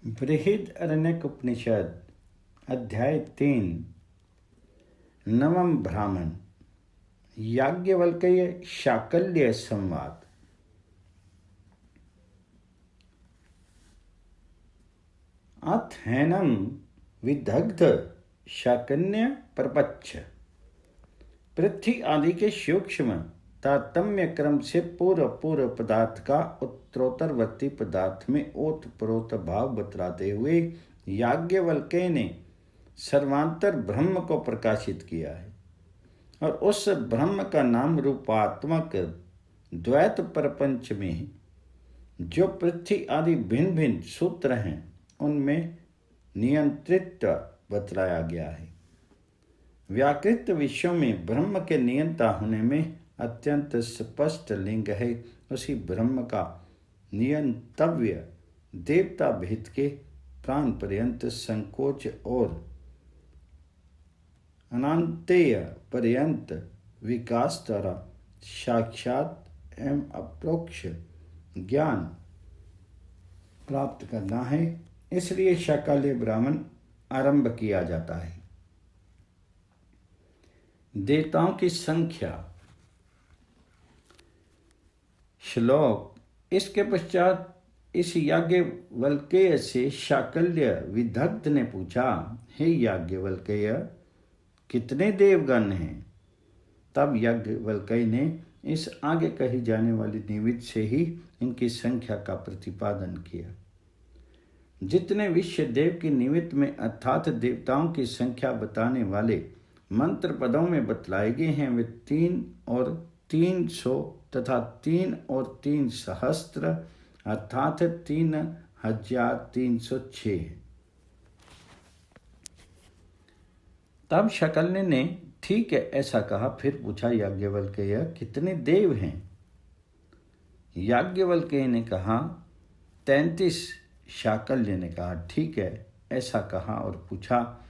बृहदारण्यक उपनिषद अध्याय 3 नवम ब्राह्मण याज्ञवल्क्य शाकल्य संवाद। अथ हैनम विदग्ध शाकन्य प्रपच्छ। पृथ्वी आदि के सूक्ष्म तारतम्य क्रम से पूर्व पदार्थ का उत्तरोत्तरवर्ती पदार्थ में ओतप्रोत भाव बतलाते हुए याज्ञवल्क्य ने सर्वांतर ब्रह्म को प्रकाशित किया है और उस ब्रह्म का नाम रूपात्मक द्वैत प्रपंच में जो पृथ्वी आदि भिन्न भिन्न सूत्र हैं उनमें नियंत्रित बतलाया गया है। व्याकृत विषयों में ब्रह्म के नियंता होने में अत्यंत स्पष्ट लिंग है। उसी ब्रह्म का नियंतव्य देवता भेद के प्राण पर्यंत संकोच और अनंतेय पर्यंत विकास द्वारा साक्षात एवं अप्रोक्ष ज्ञान प्राप्त करना है। इसलिए शाकल्य ब्राह्मण आरंभ किया जाता है। देवताओं की संख्या। श्लोक। इसके पश्चात इस याज्ञवल्क्य से शाकल्य विदग्ध ने पूछा, हे याज्ञवल्क्य, कितने देवगण हैं? तब याज्ञवल्क्य ने इस आगे कही जाने वाली निमित्त से ही इनकी संख्या का प्रतिपादन किया। जितने विश्व देव की निमित्त में अर्थात देवताओं की संख्या बताने वाले मंत्र पदों में बतलाए गए हैं वे 3 और 300 तथा 3 और 3 सहस्त्र अर्थात 3306 है। तब शाकल्य ने ठीक है ऐसा कहा। फिर पूछा, याज्ञवल्क्य, कितने देव हैं? याज्ञवल्क्य ने कहा 33। शाकल्य ने कहा ठीक है ऐसा कहा और पूछा,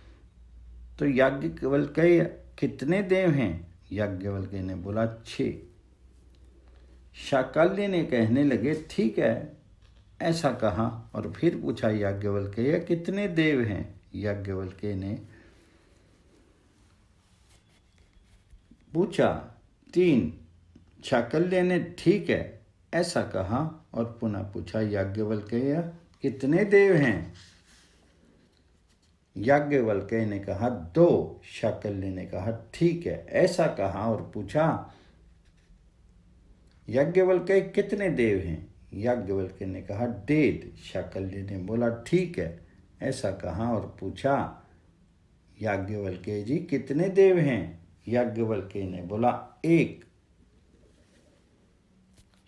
तो याज्ञवल्क्य कितने देव हैं? याज्ञवल्क्य ने बोला 6। शाकल्य ने कहने लगे ठीक है ऐसा कहा और फिर पूछा, याज्ञवल्क्य कितने देव हैं? याज्ञवल्क्य ने पूछा 3। शाकल्य ने ठीक है ऐसा कहा और पुनः पूछा, याज्ञवल्क्य कितने देव हैं? याज्ञवल्क्य ने कहा 2। शाकल्य ने कहा ठीक है ऐसा कहा और पूछा, याज्ञवल्क्य कितने देव हैं? याज्ञवल्क्य ने कहा 1.5। शाकल्य ने बोला ठीक है ऐसा कहा और पूछा, याज्ञवल्क्य जी कितने देव हैं? याज्ञवल्क्य ने बोला 1।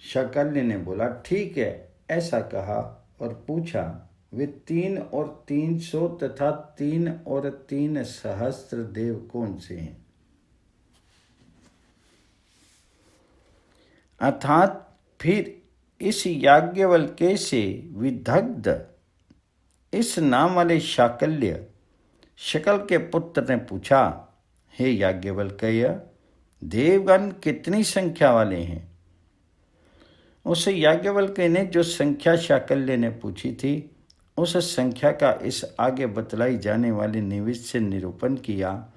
शाकल्य ने बोला ठीक है ऐसा कहा और पूछा, वे 3 और 300 तथा 3 और 3 सहस्त्र देव कौन से हैं? अर्थात फिर इस याज्ञवल्क्य से विदग्ध इस नाम वाले शाकल्य शकल के पुत्र ने पूछा, हे याज्ञवल्क्य, देवगण कितनी संख्या वाले हैं? उस याज्ञवल्क्य ने जो संख्या शाकल्य ने पूछी थी उस संख्या का इस आगे बतलाई जाने वाली निमित्त से निरूपण किया।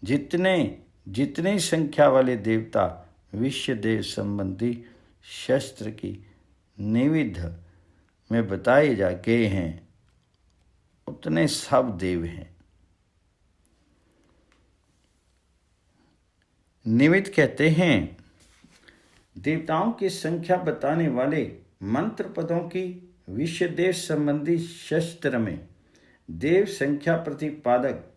जितने संख्या वाले देवता विश्व देव संबंधी शस्त्र की निविध में बताए जा गए हैं उतने सब देव हैं। निमित्त कहते हैं देवताओं की संख्या बताने वाले मंत्र पदों की विश्व देव संबंधी शस्त्र में देव संख्या प्रतिपादक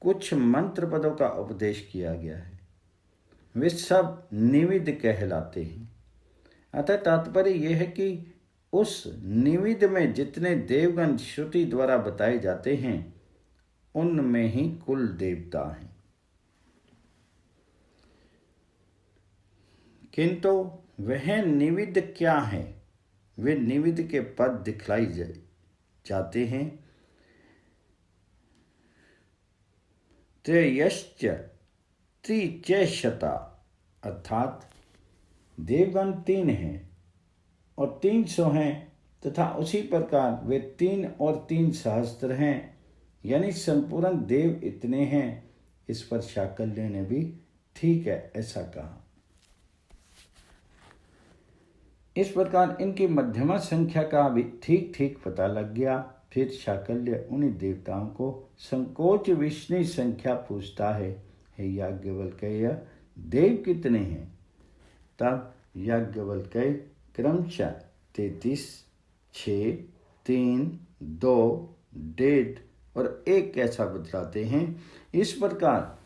कुछ मंत्र पदों का उपदेश किया गया है। वे सब निविद कहलाते हैं। अतः तात्पर्य यह है कि उस निविद में जितने देवगण श्रुति द्वारा बताए जाते हैं उनमें ही कुल देवता हैं। किंतु वह निविद क्या है? वे निविद के पद दिखलाई जाते हैं। त्रयश्च त्रिचैशता अर्थात देवगण 3 हैं और 300 हैं तथा उसी प्रकार वे 3 और 3 सहस्त्र हैं, यानी संपूर्ण देव इतने हैं। इस पर शाकल्य ने भी ठीक है ऐसा कहा। इस प्रकार इनकी मध्यमा संख्या का भी ठीक ठीक पता लग गया। फिर शाकल्य उन्हीं देवताओं को संकोच विष्णु संख्या पूछता है, हे याज्ञवल्क्य, देव कितने हैं? तब याज्ञवल्क्य क्रमशः 33, 6, 3, 2, 1.5 और 1 कैसा बतलाते हैं। इस प्रकार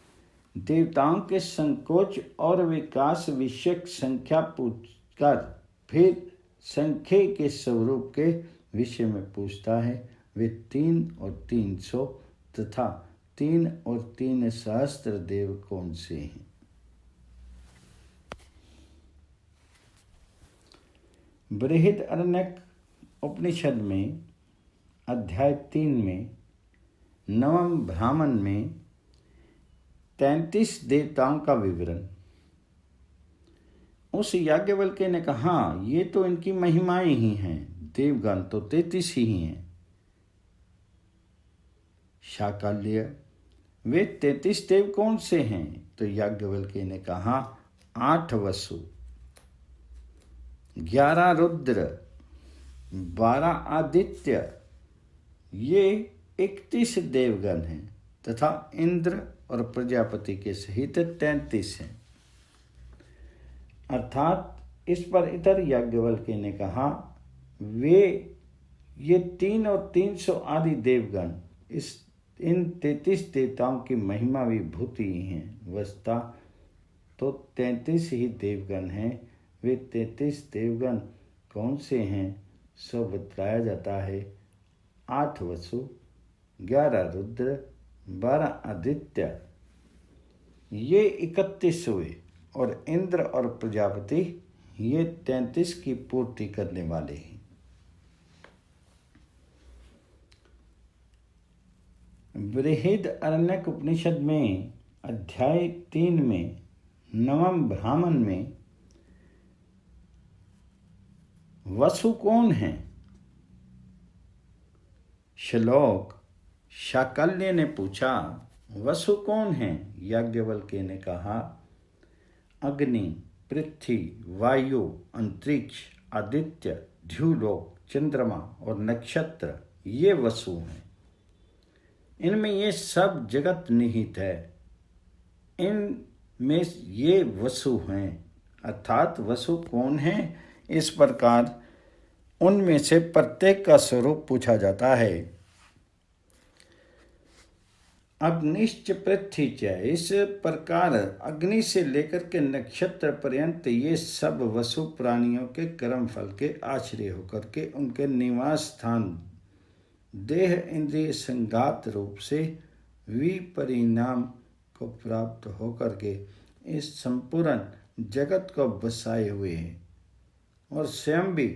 देवताओं के संकोच और विकास विषयक संख्या पूछकर फिर संख्या के स्वरूप के विषय में पूछता है। वे 3 और 300 तथा 3 और 3 सहस्त्र देव कौन से हैं? बृहदारण्यक उपनिषद में अध्याय 3 में नवम ब्राह्मण में 33 देवताओं का विवरण। उस याज्ञवल्क्य ने कहा, ये तो इनकी महिमाएं ही हैं, देवगण तो 33 ही हैं। शाकल्य, वे 33 देव कौन से हैं? तो याज्ञवल्क्य ने कहा, 8 वसु, 11 रुद्र, 12 आदित्य, ये 31 देवगण हैं तथा इंद्र और प्रजापति के सहित 33 हैं। अर्थात इस पर इतर याज्ञवल्क्य ने कहा, वे ये 3 और 300 आदि देवगण इन 33 देवताओं की महिमा विभूति ही हैं। वस्तुतः तो 33 ही देवगण हैं। वे 33 देवगण कौन से हैं? सो बतलाया जाता है। 8 वसु, 11 रुद्र, 12 आदित्य, ये 31 हुए, और इंद्र और प्रजापति ये 33 की पूर्ति करने वाले हैं। बृहदारण्यक उपनिषद में अध्याय 3 में नवम ब्राह्मण में वसु कौन हैं? श्लोक। शाकल्य ने पूछा, वसु कौन हैं? याज्ञवल्क्य ने कहा, अग्नि, पृथ्वी, वायु, अंतरिक्ष, आदित्य, ध्रुवलोक, चंद्रमा और नक्षत्र, ये वसु हैं। इनमें ये सब जगत निहित है, इनमें ये वसु हैं। अर्थात वसु कौन है? इस प्रकार उनमें से प्रत्येक का स्वरूप पूछा जाता है। अग्निश्च पृथ्वी च, इस प्रकार अग्नि से लेकर के नक्षत्र पर्यंत ये सब वसु प्राणियों के कर्म फल के आश्रय होकर के उनके निवास स्थान देह इंद्रिय संघात रूप से विपरिणाम को प्राप्त होकर के इस संपूर्ण जगत को बसाए हुए हैं और स्वयं भी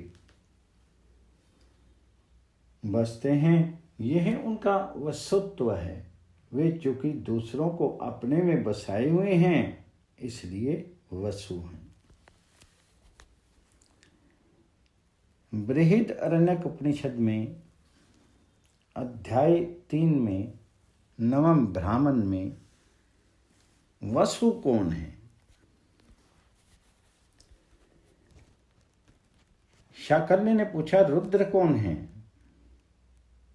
बसते हैं। यह उनका वसुत्व है। वे चूंकि दूसरों को अपने में बसाए हुए हैं, इसलिए वसु हैं। बृहदारण्यक उपनिषद में अध्याय 3 में नवम ब्राह्मण में वसु कौन है? शाकल्य ने पूछा, रुद्र कौन है?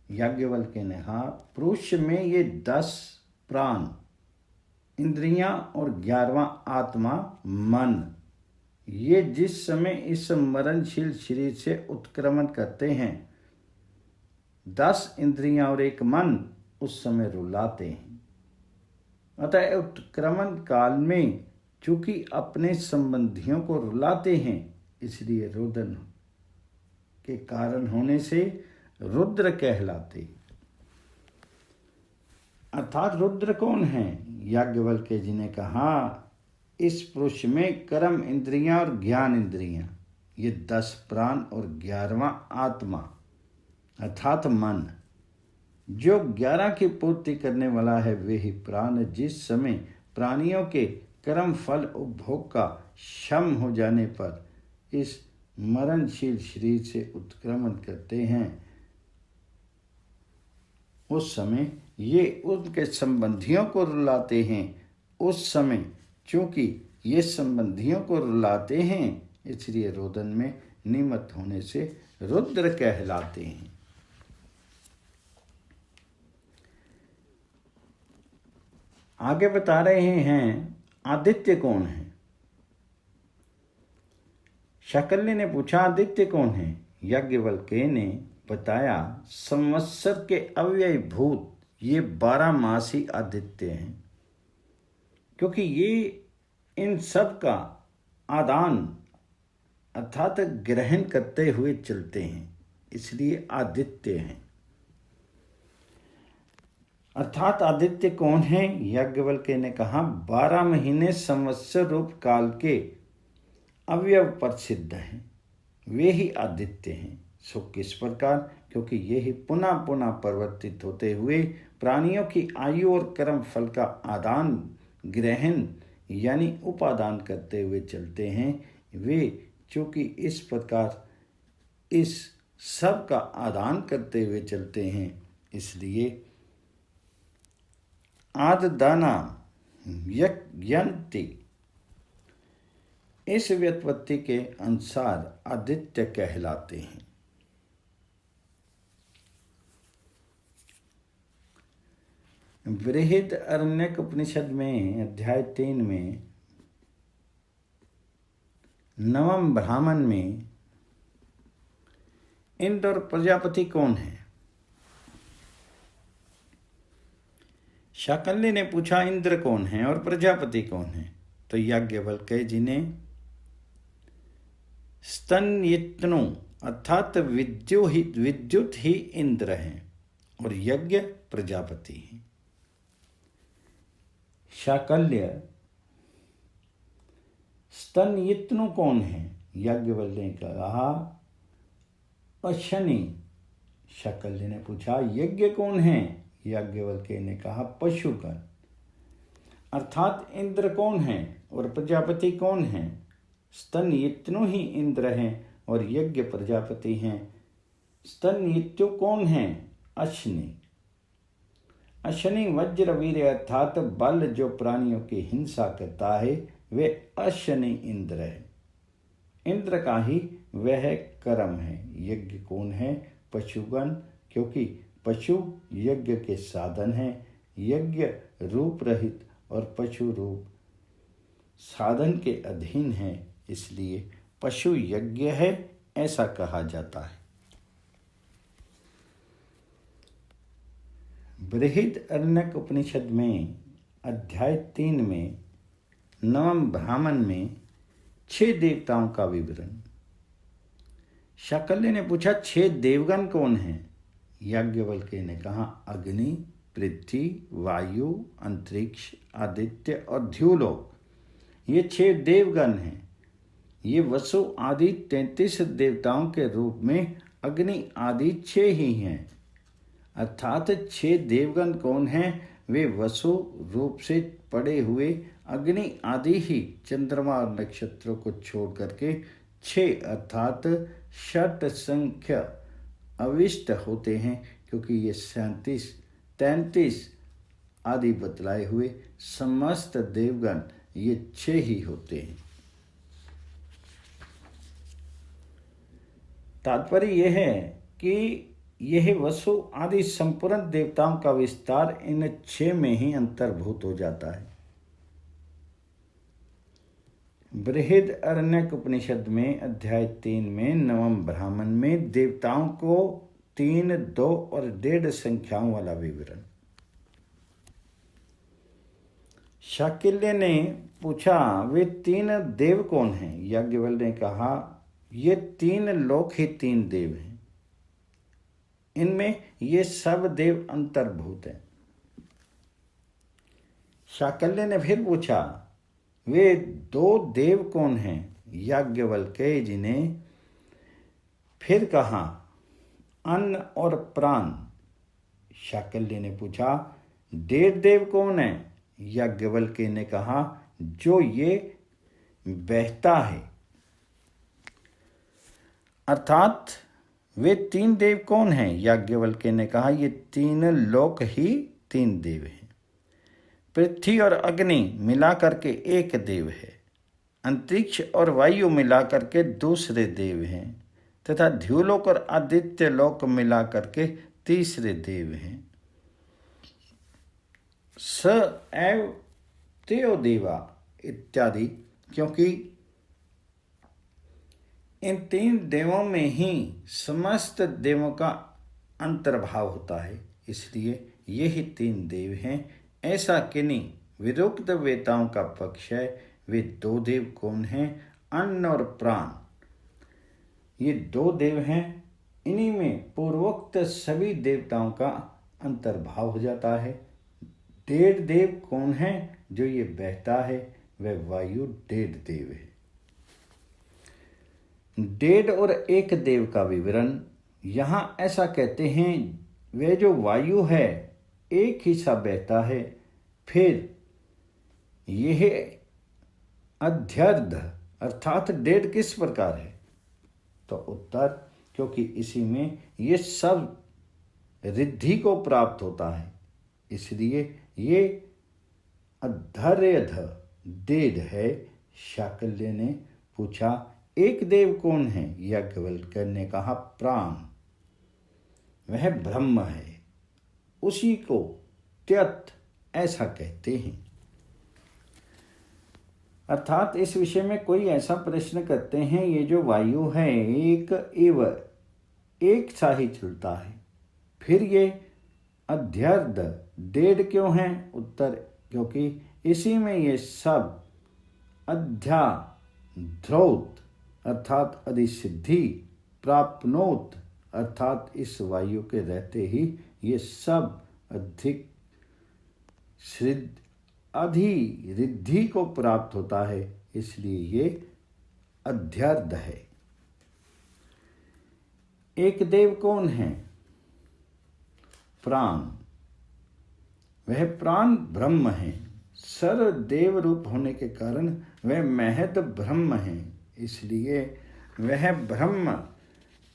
याज्ञवल्क्य ने कहा, पुरुष में ये 10 प्राण, इंद्रियां और 11वां आत्मा मन, ये जिस समय इस मरणशील शरीर से उत्क्रमण करते हैं, 10 इंद्रियां और 1 मन उस समय रुलाते हैं। अतः उत्क्रमण काल में चूंकि अपने संबंधियों को रुलाते हैं, इसलिए रुदन के कारण होने से रुद्र कहलाते। अर्थात रुद्र कौन है? याज्ञवल्क्य जी ने कहा, इस पुरुष में कर्म इंद्रियां और ज्ञान इंद्रियां, ये 10 प्राण और 11वां आत्मा अर्थात मन, जो 11 की पूर्ति करने वाला है, वे ही प्राण जिस समय प्राणियों के कर्म फल उपभोग का क्षम हो जाने पर इस मरणशील शरीर से उत्क्रमण करते हैं, उस समय ये उनके संबंधियों को रुलाते हैं। उस समय चूंकि ये संबंधियों को रुलाते हैं, इसलिए रोदन में निमित्त होने से रुद्र कहलाते हैं। आगे बता रहे हैं आदित्य कौन है। शाकल्य ने पूछा आदित्य कौन है। याज्ञवल्क्य ने बताया संवत्सर के अव्ययभूत ये 12 मासी आदित्य हैं, क्योंकि ये इन सब का आदान अर्थात ग्रहण करते हुए चलते हैं, इसलिए आदित्य हैं। अर्थात आदित्य कौन है। याज्ञवल्क्य ने कहा 12 महीने संवत्सर रूप काल के अवयव पर सिद्ध हैं, वे ही आदित्य हैं। सो किस प्रकार, क्योंकि ये ही पुनः पुनः परिवर्तित होते हुए प्राणियों की आयु और कर्म फल का आदान ग्रहण यानी उपादान करते हुए चलते हैं। वे चूंकि इस प्रकार इस सब का आदान करते हुए चलते हैं, इसलिए आददाना यज्ञन्ति इस व्युत्पत्ति के अनुसार आदित्य कहलाते हैं। बृहदारण्यक उपनिषद में अध्याय 3 में 9वें ब्राह्मण में इंद्र और प्रजापति कौन है। शाकल्य ने पूछा इंद्र कौन है और प्रजापति कौन है। तो याज्ञवल्क्य जी ने स्तनयित्नु अर्थात विद्युत ही इंद्र हैं और यज्ञ प्रजापति हैं। शाकल्य स्तनयित्नु कौन है। याज्ञवल्क्य ने कहा अशनि। शाकल्य ने पूछा यज्ञ कौन है। याज्ञवल्क्य ने कहा पशुगण। अर्थात इंद्र कौन है और प्रजापति कौन है। स्तनयित्नु ही इंद्र हैं और यज्ञ प्रजापति हैं। स्तनयित्यु कौन है। अश्नि। अश्नि वज्रवीर अर्थात बल जो प्राणियों की हिंसा करता है, वे अश्नि इंद्र है। इंद्र का ही वह कर्म है। यज्ञ कौन है। पशुगण, क्योंकि पशु यज्ञ के साधन हैं। यज्ञ रूप रहित और पशु रूप साधन के अधीन है, इसलिए पशु यज्ञ है ऐसा कहा जाता है। बृहदारण्यक उपनिषद में अध्याय 3 में 9वें ब्राह्मण में 6 देवताओं का विवरण। शाकल्य ने पूछा 6 देवगण कौन हैं। याज्ञवल्क्य ने कहा अग्नि, पृथ्वी, वायु, अंतरिक्ष, आदित्य और ध्युलोक, ये 6 देवगण हैं। ये वसु आदि 33 देवताओं के रूप में अग्नि आदि 6 ही हैं। अर्थात 6 देवगण कौन हैं। वे वसु रूप से पड़े हुए अग्नि आदि ही चंद्रमा और नक्षत्रों को छोड़ करके 6 अर्थात षट संख्या अविष्ट होते हैं, क्योंकि ये 37, 33 आदि बतलाए हुए समस्त देवगण ये 6 ही होते हैं। तात्पर्य यह है कि यह वसु आदि संपूर्ण देवताओं का विस्तार इन 6 में ही अंतर्भूत हो जाता है। बृहदारण्यक उपनिषद में अध्याय 3 में 9वें ब्राह्मण में देवताओं को 3, 2 और 1.5 संख्याओं वाला विवरण। शाकल्य ने पूछा वे 3 देव कौन हैं। याज्ञवल्क्य ने कहा ये 3 लोक ही 3 देव हैं। इनमें ये सब देव अंतर्भूत हैं। शाकल्य ने फिर पूछा वे 2 देव कौन हैं। याज्ञवल्क्य जी ने फिर कहा अन्न और प्राण। शाकल्य ने पूछा 1.5 देव कौन है। याज्ञवल्क्य ने कहा जो ये बहता है। अर्थात वे तीन देव कौन हैं? याज्ञवल्क्य ने कहा, ये तीन लोक ही तीन देव हैं। पृथ्वी और अग्नि मिला करके एक देव है, अंतरिक्ष और वायु मिला करके दूसरे देव हैं, तथा ध्युलोक और आदित्य लोक मिला करके तीसरे देव हैं। स एव त्यो देवा इत्यादि, क्योंकि इन तीन देवों में ही समस्त देवों का अंतर्भाव होता है, इसलिए ये ही तीन देव हैं। ऐसा किन्हीं विरुक्त वेताओं का पक्ष है। वे दो देव कौन हैं? अन्न और प्राण, ये दो देव हैं। इन्हीं में पूर्वोक्त सभी देवताओं का अंतर्भाव हो जाता है। डेढ़ देव कौन है? जो ये बहता है वह वायु डेढ़ देव है। डेढ़ और एक देव का विवरण यहाँ ऐसा कहते हैं, वह जो वायु है एक हिस्सा बहता है, फिर यह अध्यर्ध अर्थात डेढ़ किस प्रकार है? तो उत्तर, क्योंकि इसी में ये सब रिद्धि को प्राप्त होता है, इसलिए ये अध्यर्ध डेढ़ है। शाकल्य ने पूछा, एक देव कौन है? याज्ञवल्क्य ने कहा, प्राण, वह ब्रह्म है, उसी को त्यत ऐसा कहते हैं। अर्थात इस विषय में कोई ऐसा प्रश्न करते हैं, ये जो वायु है एक एव एक सा ही चलता है, फिर ये अध्यर्ध डेढ़ क्यों है? उत्तर, क्योंकि इसी में ये सब अध्याध्रोत अर्थात अधिसिद्धि, प्राप्नोत अर्थात इस वायु के रहते ही ये सब अधिक रिद्धि को प्राप्त होता है, इसलिए ये अध्यर्ध है। एक देव कौन है? प्राण, वह प्राण ब्रह्म है। सर्व देव रूप होने के कारण वह महद ब्रह्म है, इसलिए वह ब्रह्म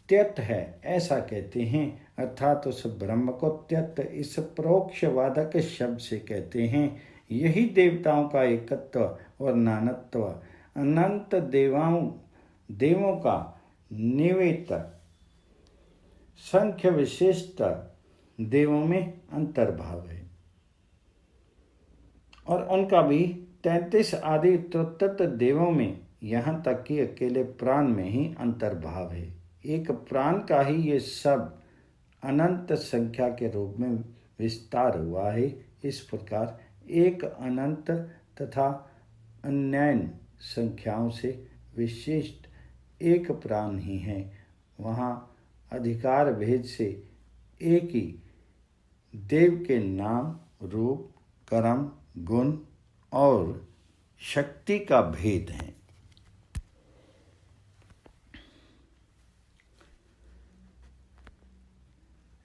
त्यत है ऐसा कहते हैं। अर्थात उस ब्रह्म को त्यत इस प्रोक्षवादक शब्द से कहते हैं। यही देवताओं का एकत्व और नानत्व, अनंत देवों का निवेत संख्य विशिष्ट देवों में अंतर्भाव है, और उनका भी 33 आदि तत्त देवों में, यहाँ तक कि अकेले प्राण में ही अंतर्भाव है। एक प्राण का ही ये सब अनंत संख्या के रूप में विस्तार हुआ है। इस प्रकार एक अनंत तथा अन्यन संख्याओं से विशिष्ट एक प्राण ही है। वहाँ अधिकार भेद से एक ही देव के नाम, रूप, कर्म, गुण और शक्ति का भेद है।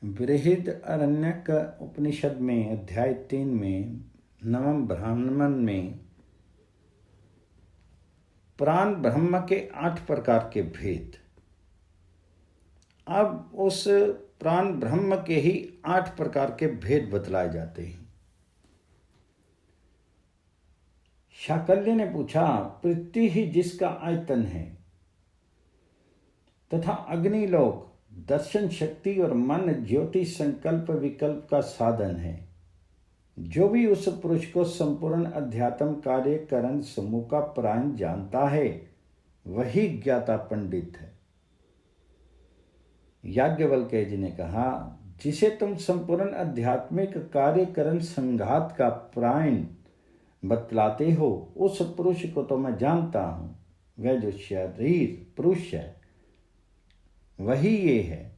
बृहदारण्यक उपनिषद में अध्याय 3 में नवम ब्राह्मण में प्राण ब्रह्म के 8 प्रकार के भेद। अब उस प्राण ब्रह्म के ही 8 प्रकार के भेद बतलाए जाते हैं। शाकल्य ने पूछा, पृथ्वी ही जिसका आयतन है तथा अग्निलोक दर्शन शक्ति और मन ज्योति संकल्प विकल्प का साधन है, जो भी उस पुरुष को संपूर्ण अध्यात्म कार्य करण समूह का प्राण जानता है वही ज्ञाता पंडित है। याज्ञवल्क्य जी ने कहा, जिसे तुम संपूर्ण आध्यात्मिक कार्यकरण संघात का प्राण बतलाते हो, उस पुरुष को तो मैं जानता हूं। वह जो शरीर पुरुष है वही ये है।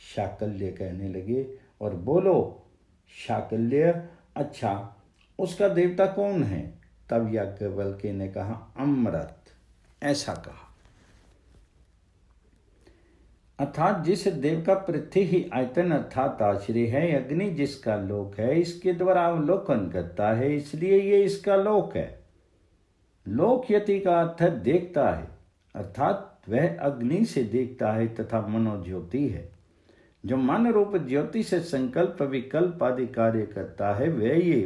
शाकल्य कहने लगे, और बोलो शाकल्य, अच्छा उसका देवता कौन है? तब याज्ञवल्क्य ने कहा, अमृत ऐसा कहा। अर्थात जिस देव का पृथ्वी ही आयतन अर्थात आश्रय है, अग्नि जिसका लोक है, इसके द्वारा अवलोकन करता है, इसलिए ये इसका लोक है। लोक यति का अर्थ देखता है, अर्थात वह अग्नि से देखता है तथा मनोज्योति है। जो मन रूप ज्योति से संकल्प विकल्प आदि कार्य करता है वह ये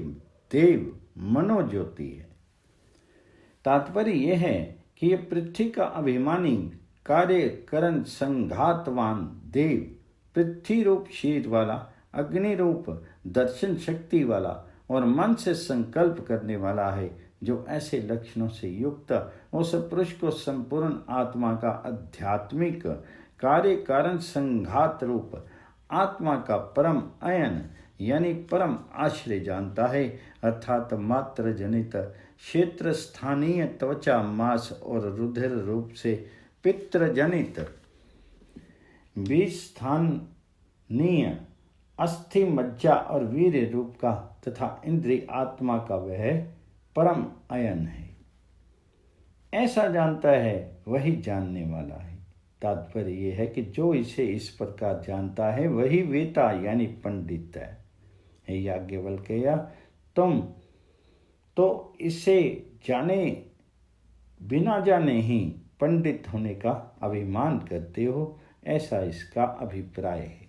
देव मनोज्योति है। तात्पर्य यह है कि ये पृथ्वी का अभिमानी कार्य करण संघातवान देव, पृथ्वी रूप शरीर वाला, अग्नि रूप दर्शन शक्ति वाला और मन से संकल्प करने वाला है। जो ऐसे लक्षणों से युक्त उस पुरुष को संपूर्ण आत्मा का आध्यात्मिक कार्य कारण संघात रूप आत्मा का परम अयन यानी परम आश्रय जानता है, अर्थात मात्र जनित क्षेत्र स्थानीय त्वचा मांस और रुधिर रूप से पित्र जनित बीज स्थानीय अस्थि मज्जा और वीर्य रूप का तथा इंद्रिय आत्मा का वह परम अयन है। ऐसा जानता है वही जानने वाला है। तात्पर्य यह है कि जो इसे इस प्रकार जानता है वही वेता यानी पंडित है। हे याज्ञवल्क्य, तुम तो इसे जाने बिना जाने ही पंडित होने का अभिमान करते हो, ऐसा इसका अभिप्राय है।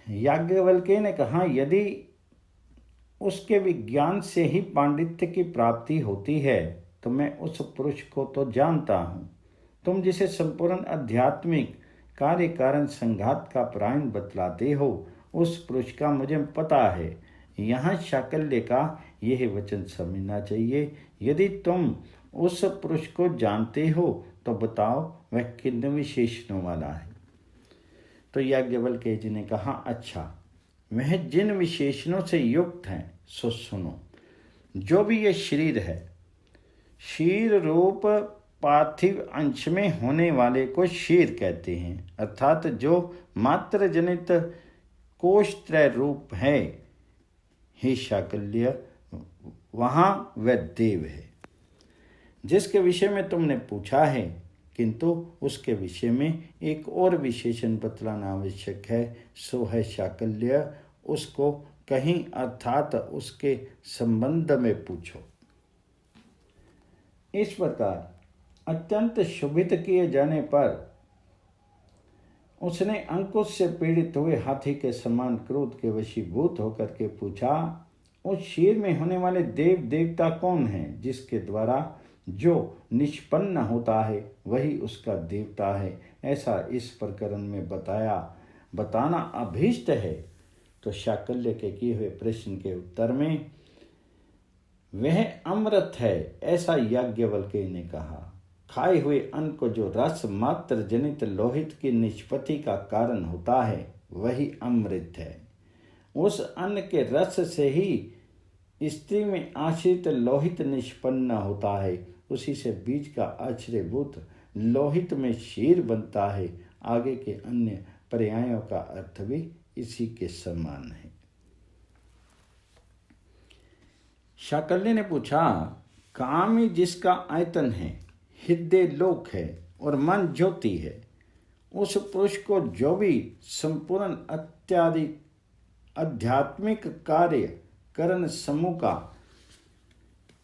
याज्ञवल्क्य ने कहा, यदि उसके विज्ञान से ही पांडित्य की प्राप्ति होती है तो मैं उस पुरुष को तो जानता हूँ। तुम जिसे संपूर्ण आध्यात्मिक कार्य कारण संघात का प्राण बतलाते हो उस पुरुष का मुझे पता है। यहाँ शाकल्य का यह वचन समझना चाहिए। यदि तुम उस पुरुष को जानते हो तो बताओ वह किन विशेषणों वाला है। तो याज्ञवल्क्य जी ने कहा, अच्छा, वह जिन विशेषणों से युक्त हैं सो सुनो। जो भी ये शरीर है, क्षीर रूप पार्थिव अंश में होने वाले को क्षीर कहते हैं, अर्थात जो मात्र जनित कोशत्रय रूप है। हे शाकल्य, वहाँ वह देव है जिसके विषय में तुमने पूछा है, किंतु उसके विषय में एक और विशेषण बतलाना आवश्यक है। सो है शाकल्य, उसको कहीं अर्थात उसके संबंध में पूछो। इस प्रकार अत्यंत शुभित किए जाने पर उसने अंकुश से पीड़ित हुए हाथी के समान क्रोध के वशीभूत होकर के पूछा, उस क्षीर में होने वाले देव देवता कौन है? जिसके द्वारा जो निष्पन्न होता है वही उसका देवता है। ऐसा इस प्रकरण में बताना अभीष्ट है। तो शाकल्य के किए हुए प्रश्न के उत्तर में वह अमृत है, ऐसा याज्ञवल्क्य ने कहा। खाए हुए अन्न को जो रस मात्र जनित लोहित की निष्पत्ति का कारण होता है वही अमृत है। उस अन्न के रस से ही स्त्री में आश्रित लोहित निष्पन्न होता है। उसी से बीज का आश्रयभूत लोहित में क्षीर बनता है। आगे के अन्य पर्यायों का अर्थ भी इसी के समान है। शाकल्य ने पूछा, काम ही जिसका आयतन है, हृदय लोक है और मन ज्योति है, उस पुरुष को जो भी संपूर्ण आध्यात्मिक कार्य करण समूह का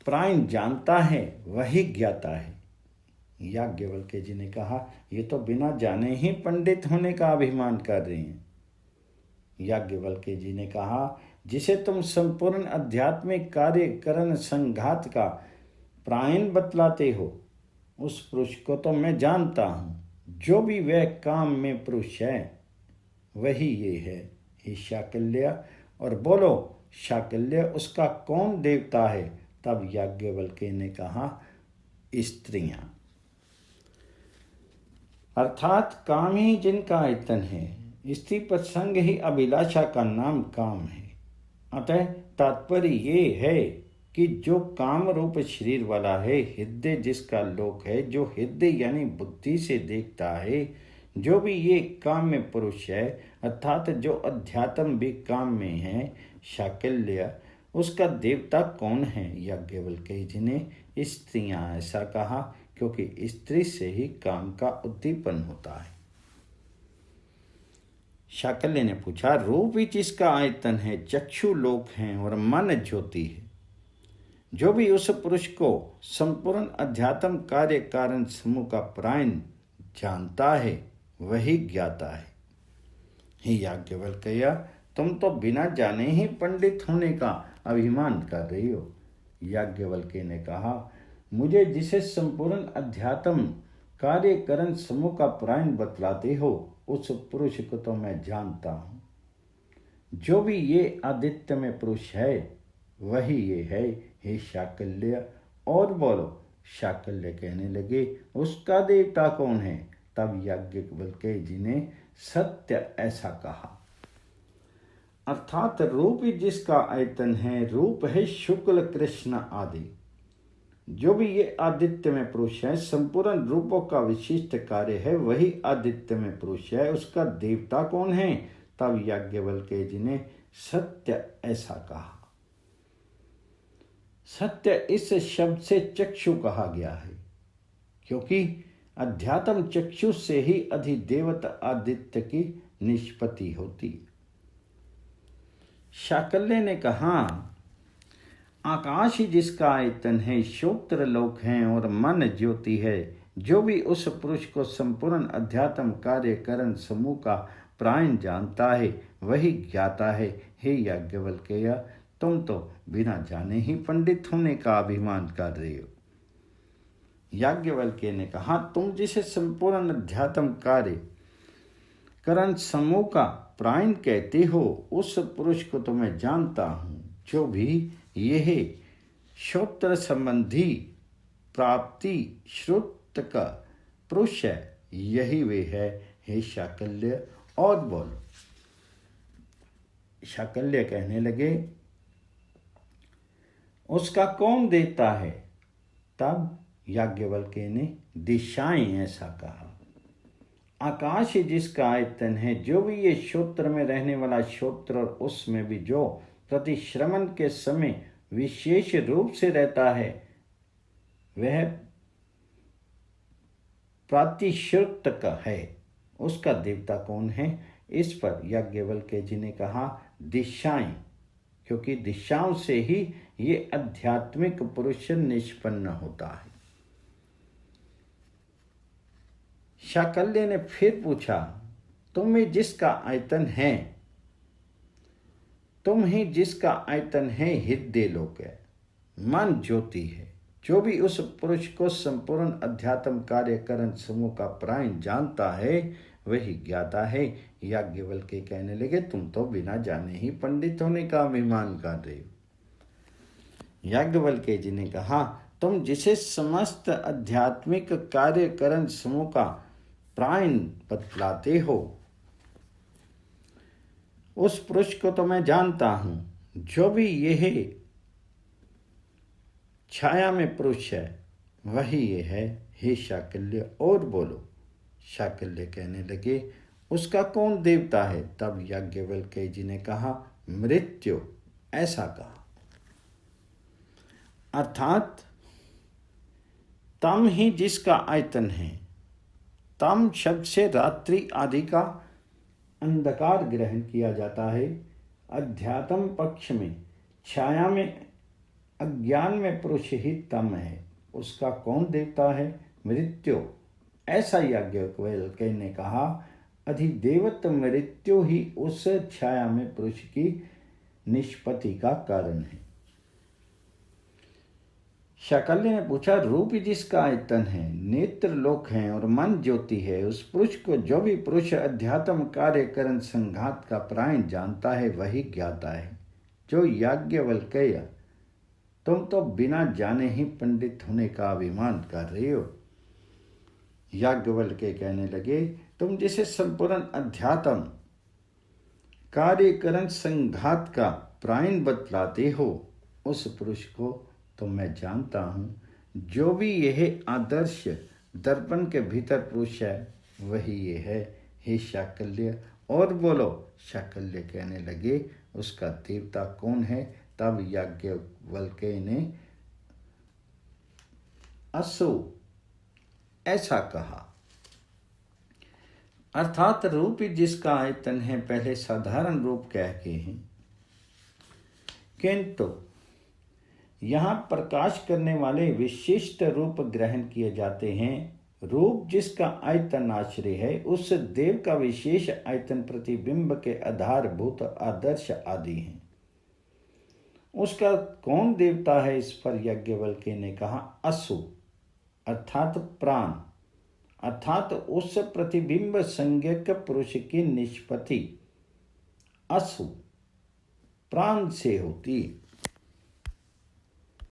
प्राण जानता है वही ज्ञाता है। याज्ञवल्क्य जी ने कहा, ये तो बिना जाने ही पंडित होने का अभिमान कर रहे हैं। याज्ञवल्क्य जी ने कहा, जिसे तुम संपूर्ण आध्यात्मिक कार्य करण संघात का प्राण बतलाते हो उस पुरुष को तो मैं जानता हूँ। जो भी वह काम में पुरुष है वही ये है। हे शाकल्य, और बोलो शाकल्य, उसका कौन देवता है? तब याज्ञवल्क्य ने कहा, स्त्रियां, अर्थात काम ही जिनका आयतन है। स्त्री प्रसंग ही अभिलाषा का नाम काम है। अतः तात्पर्य ये है कि जो काम रूप शरीर वाला है, हृदय जिसका लोक है, जो हृदय यानी बुद्धि से देखता है, जो भी ये काम में पुरुष है, अर्थात जो अध्यात्म भी काम में है, शाकल्य, उसका देवता कौन है? याज्ञवल्क्य जी ने स्त्रियां ऐसा कहा क्योंकि स्त्री से ही काम का उद्दीपन होता है। शाकल्य ने पूछा, रूप ही जिसका आयतन है, चक्षु लोक हैं और मन ज्योति है, जो भी उस पुरुष को संपूर्ण अध्यात्म कार्य कारण समूह का प्राण जानता है वही ज्ञाता है। हे याज्ञवल्क्य, तुम तो बिना जाने ही पंडित होने का अभिमान कर रही हो। याज्ञवल्क्य ने कहा, मुझे जिसे संपूर्ण अध्यात्म कार्य करण समूह का प्राण बतलाते हो उस पुरुष को तो मैं जानता हूँ। जो भी ये आदित्य में पुरुष है वही ये है। हे शाकल्य, और बोलो। शाकल्य कहने लगे, उसका देवता कौन है? तब याज्ञवल्क्य जी ने सत्य ऐसा कहा, अर्थात रूप जिसका आयतन है, रूप है शुक्ल कृष्ण आदि। जो भी ये आदित्य में पुरुष है, संपूर्ण रूपों का विशिष्ट कार्य है, वही आदित्य में पुरुष है। उसका देवता कौन है? तब याज्ञवल्क्य जी ने सत्य ऐसा कहा। सत्य इस शब्द से चक्षु कहा गया है, क्योंकि अध्यात्म चक्षु से ही अधिदेवत आदित्य की निष्पत्ति होती। शाकल्य ने कहा, आकाश ही जिसका आयतन है, श्रोत्र लोक हैं और मन ज्योति है। जो भी उस पुरुष को संपूर्ण अध्यात्म कार्य करण समूह का प्राण जानता है वही ज्ञाता है। हे याज्ञवल्क्य, तुम तो बिना जाने ही पंडित होने का अभिमान कर रहे हो। याज्ञवल्क्य ने कहा, तुम जिसे संपूर्ण अध्यात्म कार्य करण समूह का प्राण कहते हो उस पुरुष को तो मैं जानता हूँ। जो भी यह श्रोत्र संबंधी प्राप्ति श्रुत का पुरुष है यही वे है। हे शाकल्य, और बोलो। शाकल्य कहने लगे, उसका कौन देता है? तब याज्ञवल्क्य ने दिशाएं ऐसा कहा, आकाश जिसका आयतन है, जो भी ये श्रोत्र में रहने वाला श्रोत्र और उसमें भी जो प्रतिश्रमण के समय विशेष रूप से रहता है वह प्रातिश्रुत का है। उसका देवता कौन है? इस पर याज्ञवल्क्य जी ने कहा, दिशाएं, क्योंकि दिशाओं से ही ये आध्यात्मिक पुरुष निष्पन्न होता है। शाकल्य ने फिर पूछा, तुम ही जिसका आयतन है, तुम ही जिसका आयतन है हृदय लोक है, मन ज्योति है। जो भी उस पुरुष को संपूर्ण अध्यात्म कार्य करण समूह का प्राण जानता है वही ज्ञाता है। याज्ञवल्क्य कहने लगे, तुम तो बिना जाने ही पंडित होने का अभिमान कर रहे हो। याज्ञवल्क्य जी ने कहा, तुम जिसे समस्त आध्यात्मिक कार्य करण समूह का प्राण बतलाते हो उस पुरुष को तो मैं जानता हूं। जो भी यह छाया में पुरुष है वही ये है। हे शाकल्य, और बोलो। शाकल्य कहने लगे, उसका कौन देवता है? तब याज्ञवल्क्य जी ने कहा, मृत्यु ऐसा कहा, अर्थात तम ही जिसका आयतन है। तम शब्द से रात्रि आदि का अंधकार ग्रहण किया जाता है। अध्यात्म पक्ष में छाया में अज्ञान में पुरुष ही तम है। उसका कौन देवता है? मृत्यु ऐसा याज्ञवल्क्य ने कहा, अधिदेवत मृत्यु ही उस छाया में पुरुष की निष्पत्ति का कारण है। शाकल्य ने पूछा, रूप जिसका आयतन है, नेत्र लोक हैं और मन ज्योति है। उस पुरुष को जो भी पुरुष अध्यात्म कार्य करण संघात का प्राण जानता है वही ज्ञाता है। जो याज्ञवल्क्य, तुम तो बिना जाने ही पंडित होने का अभिमान कर रहे हो। याज्ञवल्क्य कहने लगे, तुम जिसे संपूर्ण अध्यात्म कार्यकरण संघात का प्राण बतलाते हो उस पुरुष को तो मैं जानता हूँ। जो भी यह आदर्श दर्पण के भीतर पुरुष है वही ये है। हे शाकल्य, और बोलो। शाकल्य कहने लगे, उसका देवता कौन है? तब याज्ञवल्क्य ने असु ऐसा कहा, अर्थात रूप जिसका आयतन है, पहले साधारण रूप कह के हैं, किंतु यहाँ प्रकाश करने वाले विशिष्ट रूप ग्रहण किए जाते हैं। रूप जिसका आयतन आश्रय है, उस देव का विशेष आयतन प्रतिबिंब के आधारभूत आदर्श आदि हैं। उसका कौन देवता है, इस पर याज्ञवल्क्य ने कहा असु अर्थात प्राण, अर्थात उस प्रतिबिंब संज्ञक पुरुष की निष्पत्ति असु प्राण से होती।